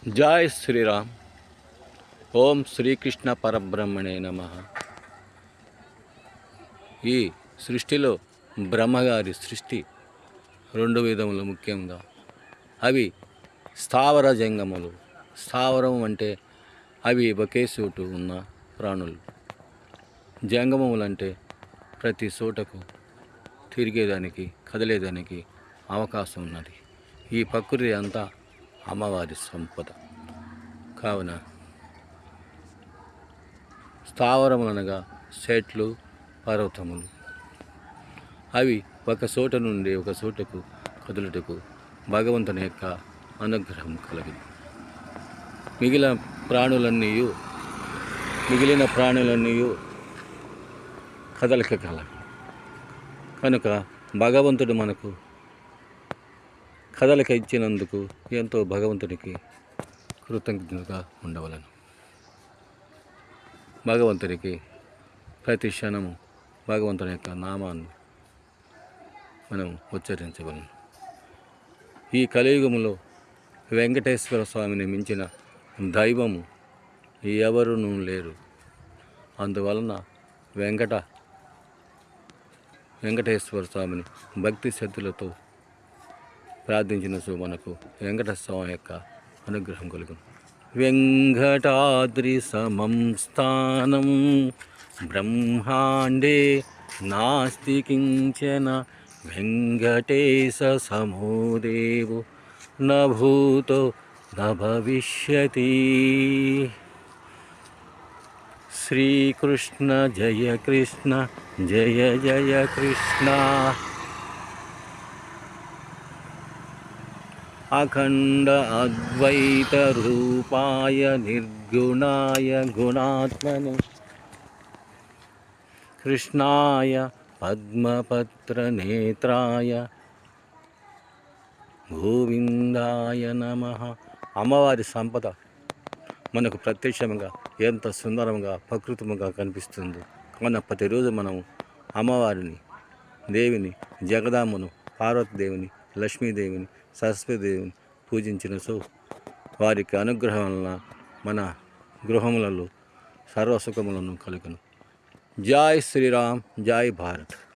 జై శ్రీరామ్. ఓం శ్రీకృష్ణ పరబ్రహ్మణే నమ. ఈ సృష్టిలో బ్రహ్మగారి సృష్టి రెండు విధములు. ముఖ్యంగా అవి స్థావర జంగములు. స్థావరం అంటే అవి ఒకే చోటు ఉన్న ప్రాణులు. జంగమములు అంటే ప్రతి చోటకు తిరిగేదానికి, కదిలేదానికి అవకాశం ఉన్నది. ఈ ప్రకృతి అంతా అమ్మవారి సంపద. కావున స్థావరములనగా చెట్లు, పర్వతములు. అవి ఒక చోట నుండి ఒక చోటకు కదులుటకు భగవంతుని యొక్క అనుగ్రహం కలిగింది. మిగిలిన ప్రాణులన్నీ కదలిక కలవి. కనుక భగవంతుడు మనకు కదలిక ఇచ్చినందుకు ఎంతో భగవంతునికి కృతజ్ఞతగా ఉండవలను. భగవంతునికి ప్రతి క్షణము భగవంతుని యొక్క నామాన్ని మనం ఉచ్చరించవలను. ఈ కలియుగములో వెంకటేశ్వర స్వామిని మించిన దైవము ఎవరునూ లేరు. అందువలన వెంకటేశ్వర స్వామిని భక్తి శ్రద్ధలతో ప్రార్థించిన మనకు వెంకటేశ్వర స్వామి యొక్క అనుగ్రహం కలుగును. వెంకటాద్రి సమం స్థానం బ్రహ్మాండే నాస్తి కించన వెంకటేశ సమో దేవో న భూతో న భవిష్యతి. శ్రీకృష్ణ జయ కృష్ణ జయ జయ కృష్ణ. అఖండ అద్వైత రూపాయ నిర్గుణాయ గుణాత్మనే కృష్ణాయ పద్మపత్ర నేత్రాయ గోవిందాయ నమః. అమ్మవారి సంపద మనకు ప్రత్యక్షంగా ఎంత సుందరంగా ప్రకృతిగా కనిపిస్తుంది. కావున ప్రతిరోజు మనం అమ్మవారిని, దేవిని, జగదాంబను, పార్వతీదేవిని, లక్ష్మీదేవిని, సరస్వతీదేవిని పూజించిన వారికి అనుగ్రహం వలన మన గృహములలో సర్వసుఖములను కలుగును. జై శ్రీరామ్, జై భారత్.